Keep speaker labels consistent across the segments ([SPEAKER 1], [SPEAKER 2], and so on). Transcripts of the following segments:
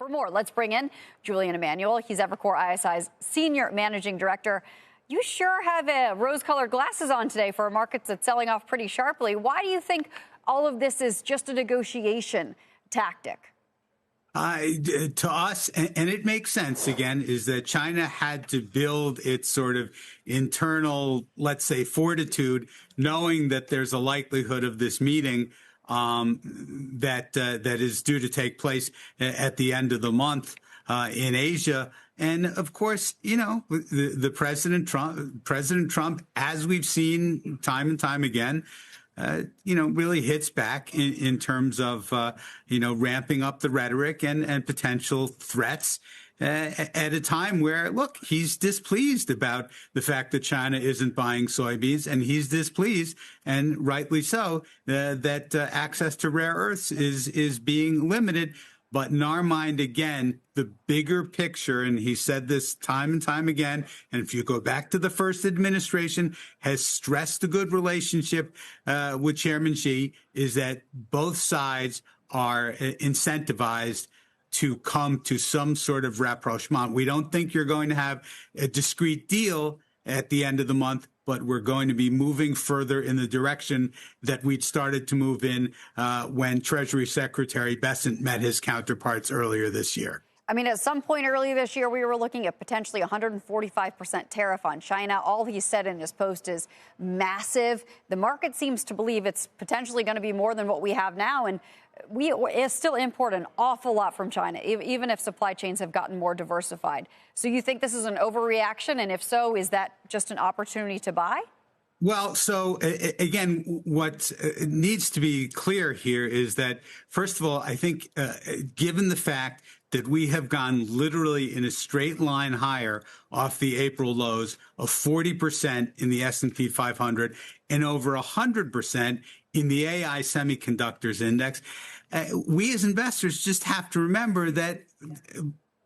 [SPEAKER 1] For more, let's bring in Julian Emmanuel. He's Evercore ISI's Senior Managing Director. You sure have rose-colored glasses on today for a market that's selling off pretty sharply. Why do you think all of this is just a negotiation tactic?
[SPEAKER 2] To us, and it makes sense, again, is that China had to build its sort of internal, let's say, fortitude, knowing that there's a likelihood of this meeting that is due to take place at the end of the month in Asia. And of course, you know, the President Trump, as we've seen time and time again, really hits back in terms of, ramping up the rhetoric and potential threats at a time where, look, he's displeased about the fact that China isn't buying soybeans, and he's displeased, and rightly so, that access to rare earths is being limited. But in our mind, again, the bigger picture, and he said this time and time again, and if you go back to the first administration, has stressed a good relationship with Chairman Xi, is that both sides are incentivized to come to some sort of rapprochement. We don't think you're going to have a discrete deal at the end of the month, but we're going to be moving further in the direction that we'd started to move in when Treasury Secretary Bessent met his counterparts earlier this year.
[SPEAKER 1] I mean, at some point earlier this year, we were looking at potentially 145% tariff on China. All he said in his post is massive. The market seems to believe it's potentially going to be more than what we have now. And we still import an awful lot from China, even if supply chains have gotten more diversified. So you think this is an overreaction? And if so, is that just an opportunity to buy?
[SPEAKER 2] Well, so again, what needs to be clear here is that, first of all, I think given the fact that we have gone literally in a straight line higher off the April lows of 40% in the S&P 500 and over 100% in the AI semiconductors index, we as investors just have to remember that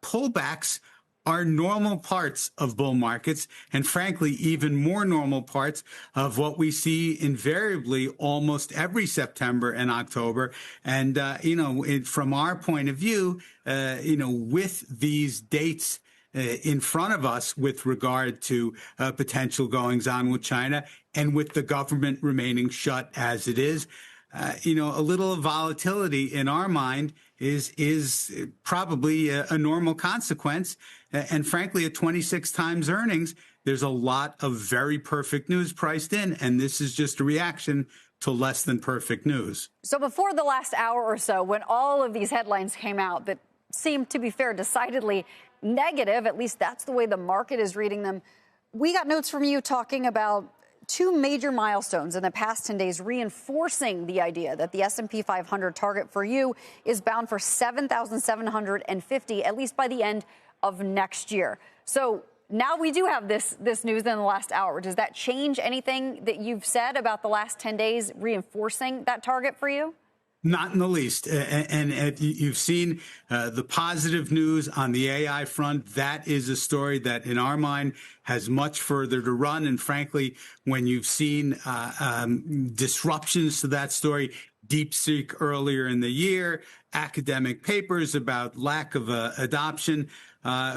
[SPEAKER 2] pullbacks are normal parts of bull markets, and frankly, even more normal parts of what we see invariably almost every September and October. And, from our point of view, with these dates in front of us with regard to potential goings on with China and with the government remaining shut as it is, a little volatility in our mind is probably a normal consequence. And frankly, at 26 times earnings, there's a lot of very perfect news priced in. And this is just a reaction to less than perfect news.
[SPEAKER 1] So before the last hour or so, when all of these headlines came out that seemed, to be fair, decidedly negative, at least that's the way the market is reading them, we got notes from you talking about two major milestones in the past 10 days, reinforcing the idea that the S&P 500 target for you is bound for 7,750, at least by the end of next year. So now we do have this news in the last hour. Does that change anything that you've said about the last 10 days reinforcing that target for you?
[SPEAKER 2] Not in the least. And you've seen the positive news on the AI front. That is a story that, in our mind, has much further to run. And frankly, when you've seen disruptions to that story, DeepSeek earlier in the year, academic papers about lack of adoption,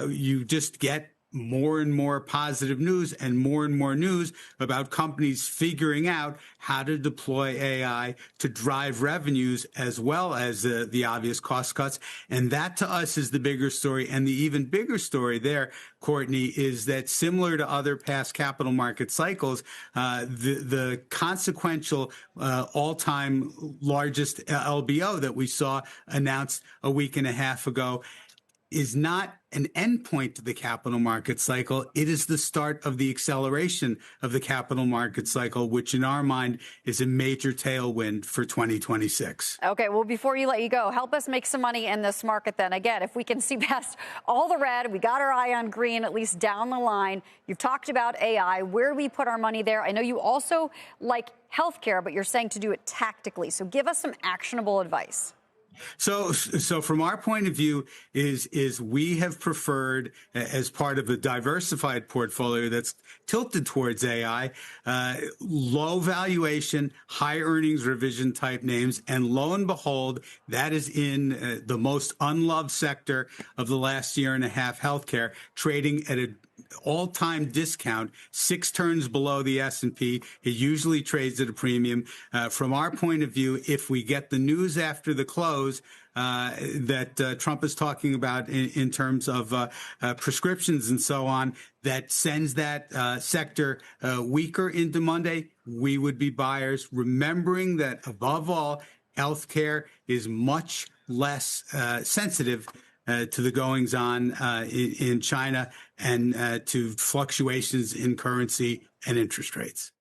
[SPEAKER 2] you just get more and more positive news and more news about companies figuring out how to deploy AI to drive revenues as well as the obvious cost cuts. And that to us is the bigger story. And the even bigger story there, Courtney, is that similar to other past capital market cycles, the consequential all-time largest LBO that we saw announced a week and a half ago is not an endpoint to the capital market cycle. It is the start of the acceleration of the capital market cycle, which in our mind is a major tailwind for 2026.
[SPEAKER 1] Okay, well, before you let you go, help us make some money in this market then. Again, if we can see past all the red, we got our eye on green, at least down the line. You've talked about AI. Where do we put our money there? I know you also like healthcare, but you're saying to do it tactically. So give us some actionable advice.
[SPEAKER 2] So from our point of view, is we have preferred, as part of a diversified portfolio that's tilted towards AI, low valuation, high earnings revision type names, and lo and behold, that is in the most unloved sector of the last year and a half, healthcare, trading at an all-time discount, 6 turns below the S&P. It usually trades at a premium. From our point of view, if we get the news after the close that Trump is talking about in terms of prescriptions and so on, that sends that sector weaker into Monday, we would be buyers, remembering that above all, healthcare is much less sensitive to the goings on in China and to fluctuations in currency and interest rates.